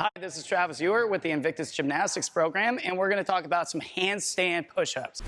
Hi, this is Travis Ewart with the Invictus Gymnastics program, and we're going to talk about some handstand push-ups.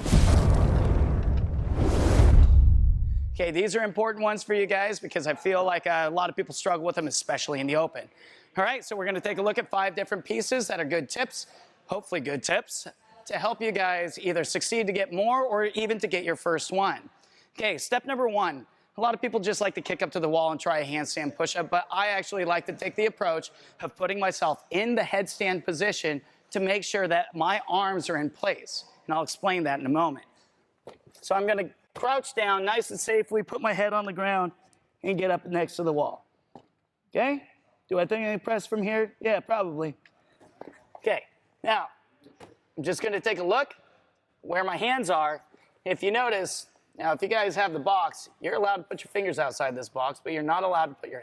Okay, these are important ones for you guys because I feel like a lot of people struggle with them, especially in the open. All right, so we're going to take a look at 5 different pieces that are good tips, hopefully good tips, to help you guys either succeed to get more or even to get your first one. Okay, step number 1. A lot of people just like to kick up to the wall and try a handstand push-up, but I actually like to take the approach of putting myself in the headstand position to make sure that my arms are in place. And I'll explain that in a moment. So I'm going to crouch down nice and safely, put my head on the ground, and get up next to the wall. Okay? Do I think I can press from here? Yeah, probably. Okay, now, I'm just going to take a look where my hands are. If you notice, now, if you guys have the box, you're allowed to put your fingers outside this box, but you're not allowed to put your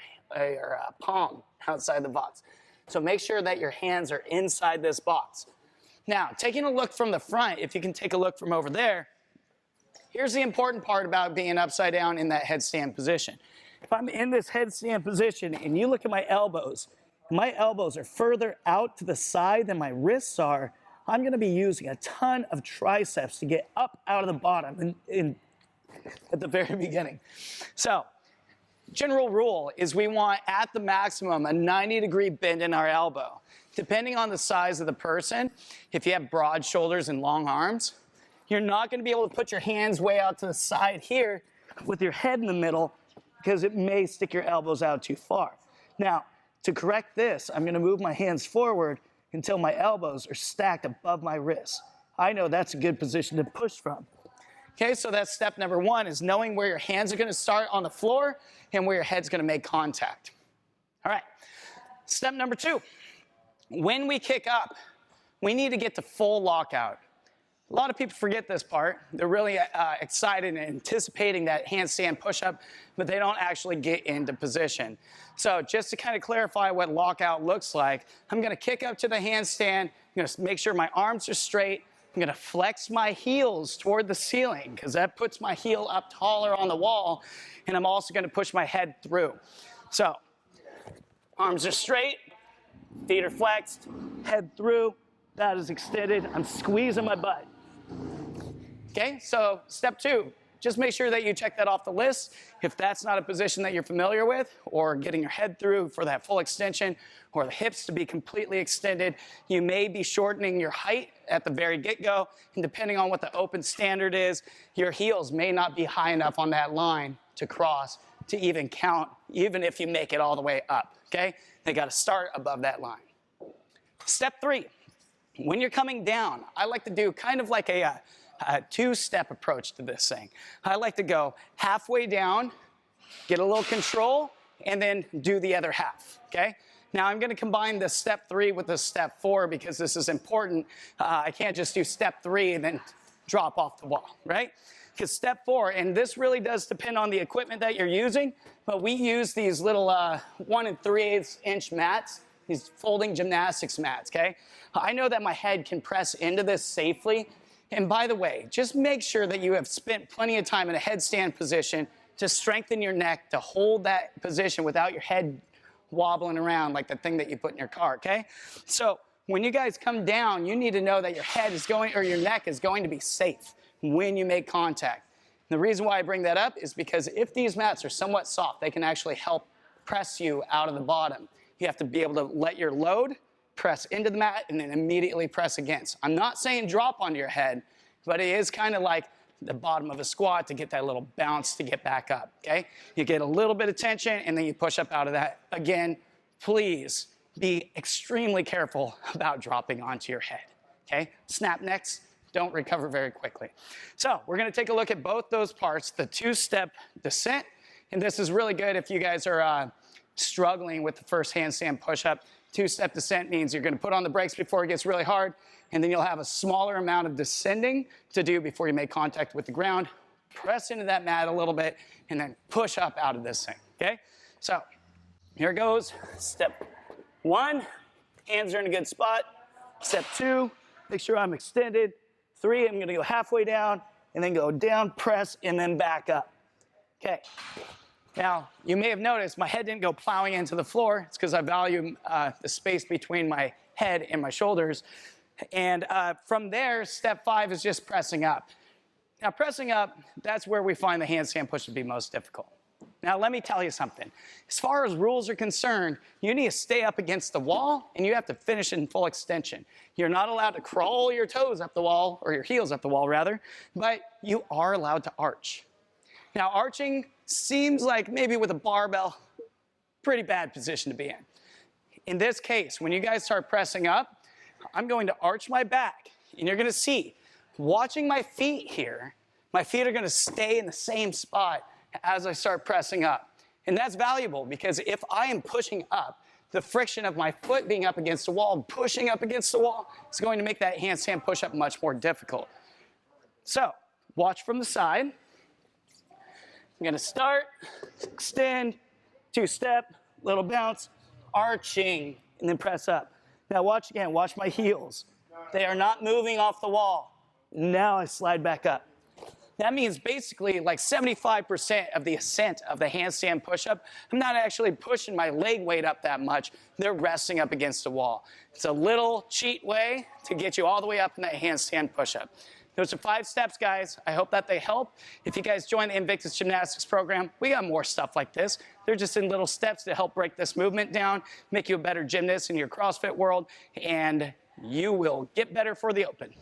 palm outside the box. So make sure that your hands are inside this box. Now, taking a look from the front, if you can take a look from over there, here's the important part about being upside down in that headstand position. If I'm in this headstand position and you look at my elbows are further out to the side than my wrists are, I'm going to be using a ton of triceps to get up out of the bottom at the very beginning. So, general rule is we want at the maximum a 90-degree bend in our elbow. Depending on the size of the person, if you have broad shoulders and long arms, you're not going to be able to put your hands way out to the side here with your head in the middle because it may stick your elbows out too far. Now, to correct this, I'm going to move my hands forward until my elbows are stacked above my wrists. I know that's a good position to push from. Okay, so that's step number 1, is knowing where your hands are going to start on the floor and where your head's going to make contact. All right, step number 2. When we kick up, we need to get to full lockout. A lot of people forget this part. They're really excited and anticipating that handstand push-up, but they don't actually get into position. So just to kind of clarify what lockout looks like, I'm going to kick up to the handstand. I'm going to make sure my arms are straight. I'm going to flex my heels toward the ceiling because that puts my heel up taller on the wall, and I'm also going to push my head through. So arms are straight, feet are flexed, head through, that is extended. I'm squeezing my butt. Okay, so step 2, just make sure that you check that off the list. If that's not a position that you're familiar with, or getting your head through for that full extension, or the hips to be completely extended, you may be shortening your height at the very get-go, and depending on what the open standard is, your heels may not be high enough on that line to cross to even count, even if you make it all the way up, okay? They gotta start above that line. Step 3, when you're coming down, I like to do kind of like a 2-step approach to this thing. I like to go halfway down, get a little control, and then do the other half, okay? Now I'm going to combine the step 3 with the step 4 because this is important. I can't just do step 3 and then drop off the wall, right? Because step 4, and this really does depend on the equipment that you're using, but we use these little 1 3/8 inch mats, these folding gymnastics mats, okay? I know that my head can press into this safely. And by the way, just make sure that you have spent plenty of time in a headstand position to strengthen your neck, to hold that position without your head wobbling around like the thing that you put in your car, okay? So when you guys come down, you need to know that your head is going, or your neck is going to be safe when you make contact. And the reason why I bring that up is because if these mats are somewhat soft, they can actually help press you out of the bottom. You have to be able to let your load press into the mat and then immediately press against. I'm not saying drop onto your head, but it is kind of like the bottom of a squat to get that little bounce to get back up, okay? You get a little bit of tension and then you push up out of that. Again, please be extremely careful about dropping onto your head, okay? Snap necks don't recover very quickly. So we're gonna take a look at both those parts, the 2-step descent, and this is really good if you guys are struggling with the first handstand push-up. 2-step descent means you're going to put on the brakes before it gets really hard, and then you'll have a smaller amount of descending to do before you make contact with the ground. Press into that mat a little bit, and then push up out of this thing, okay? So here goes. Step 1, hands are in a good spot. Step 2, make sure I'm extended. 3, I'm going to go halfway down, and then go down, press, and then back up. Okay. Now, you may have noticed my head didn't go plowing into the floor. It's because I value the space between my head and my shoulders. And from there, step 5 is just pressing up. Now, pressing up, that's where we find the handstand push to be most difficult. Now, let me tell you something. As far as rules are concerned, you need to stay up against the wall, and you have to finish in full extension. You're not allowed to crawl your toes up the wall, or your heels up the wall, rather, but you are allowed to arch. Now, arching seems like maybe with a barbell, pretty bad position to be in. In this case, when you guys start pressing up, I'm going to arch my back, and you're gonna see, watching my feet here, my feet are gonna stay in the same spot as I start pressing up. And that's valuable because if I am pushing up, the friction of my foot being up against the wall, pushing up against the wall, is going to make that handstand push-up much more difficult. So, watch from the side. I'm gonna start, extend, 2-step, little bounce, arching, and then press up. Now watch again, watch my heels. They are not moving off the wall. Now I slide back up. That means basically like 75% of the ascent of the handstand push-up, I'm not actually pushing my leg weight up that much. They're resting up against the wall. It's a little cheat way to get you all the way up in that handstand push-up. Those are 5 steps, guys. I hope that they help. If you guys join the Invictus Gymnastics program, we got more stuff like this. They're just in little steps to help break this movement down, make you a better gymnast in your CrossFit world, and you will get better for the open.